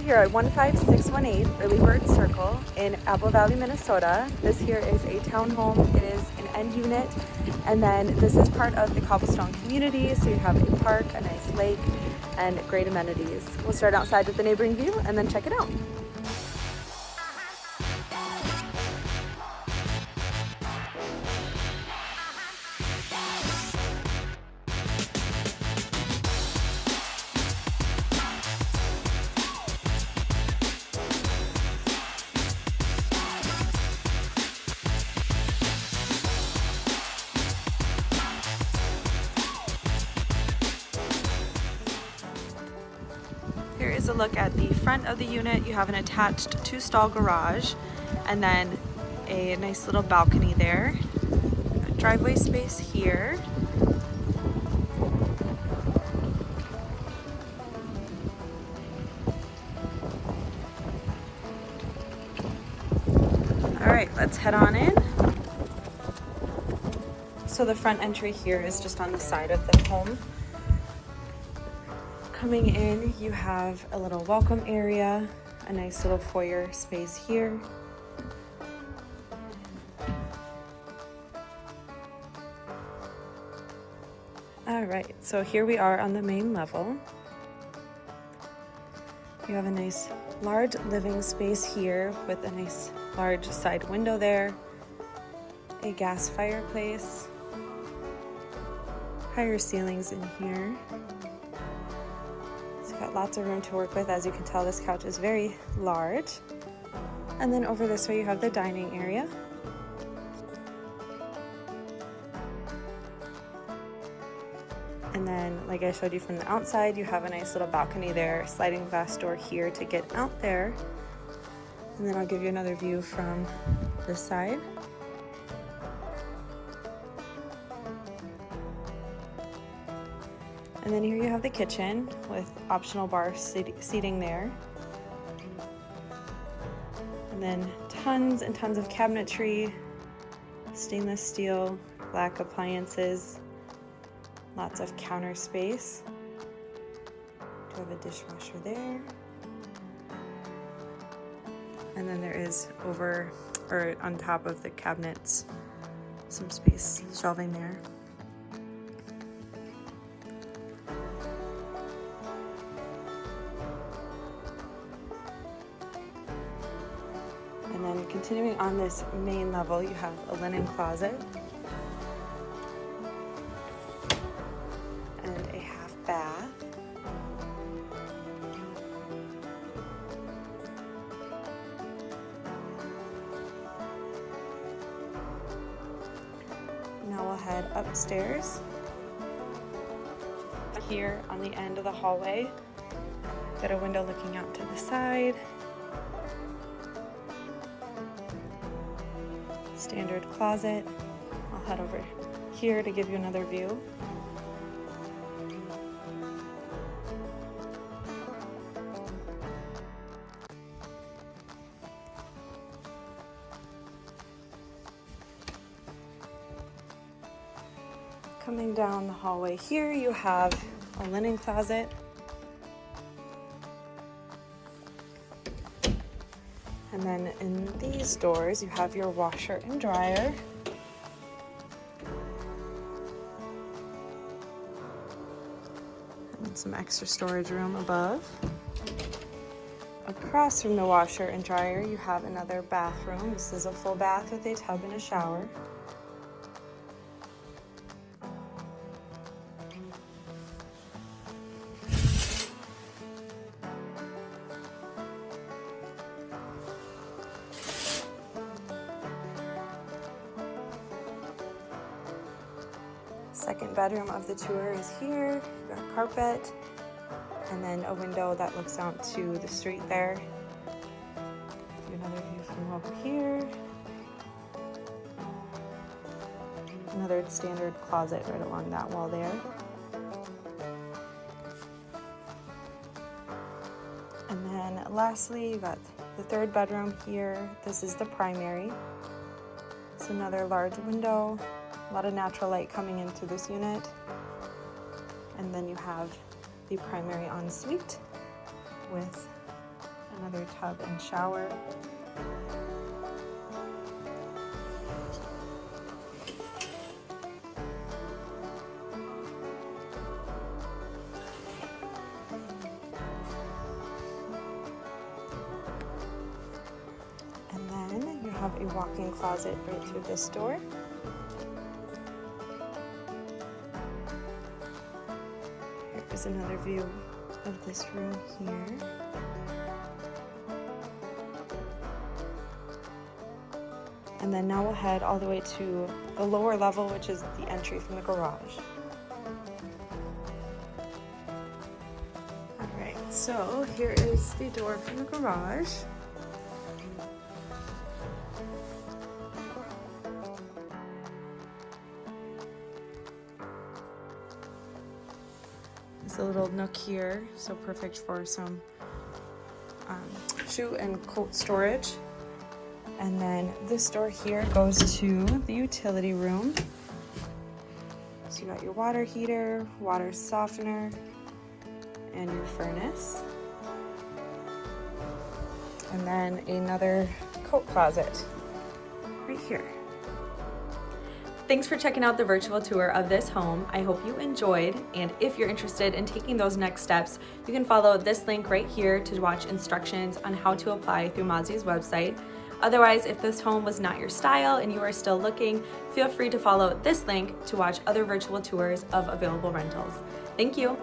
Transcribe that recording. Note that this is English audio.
here at 15618 Early Bird Circle in Apple Valley, Minnesota. This here is a townhome. It is an end unit, and then this is part of the cobblestone community, so you have a park, a nice lake, and great amenities. We'll start outside with the neighboring view and then check it out. Here is a look at the front of the unit. You have an attached 2-stall garage and then a nice little balcony there. A driveway space here. All right, let's head on in. So the front entry here is just on the side of the home. Coming in, you have a little welcome area, a nice little foyer space here. All right, so here we are on the main level. You have a nice large living space here with a nice large side window there, a gas fireplace, higher ceilings in here. Got lots of room to work with. As you can tell, this couch is very large. And then over this way you have the dining area. And then, like I showed you from the outside, you have a nice little balcony there, sliding glass door here to get out there. And then I'll give you another view from this side. And then here you have the kitchen with optional bar seating there. And then tons and tons of cabinetry, stainless steel, black appliances, lots of counter space. Do have a dishwasher there. And then there is over, or on top of the cabinets, some space, shelving there. And then continuing on this main level, you have a linen closet and a half bath. Now we'll head upstairs. Here on the end of the hallway, got a window looking out to the side. Standard closet. I'll head over here to give you another view. Coming down the hallway here, you have a linen closet. And then in these doors, you have your washer and dryer. And some extra storage room above. Across from the washer and dryer, you have another bathroom. This is a full bath with a tub and a shower. Second bedroom of the tour is here. You've got carpet and then a window that looks out to the street there. Do another view from over here. Another standard closet right along that wall there. And then lastly, you got the third bedroom here. This is the primary. It's another large window. A lot of natural light coming into this unit. And then you have the primary ensuite with Another tub and shower. And then you have a walk-in closet right through this door. Here's another view of this room here. And then now we'll head all the way to the lower level, which is the entry from the garage. All right, so here is the door from the garage. There's a little nook here, so perfect for some shoe and coat storage. And then this door here goes to the utility room. So you got your water heater, water softener, and your furnace. And then another coat closet right here. Thanks for checking out the virtual tour of this home. I hope you enjoyed, and if you're interested in taking those next steps, you can follow this link right here to watch instructions on how to apply through Mozzie's website. Otherwise, if this home was not your style and you are still looking, feel free to follow this link to watch other virtual tours of available rentals. Thank you.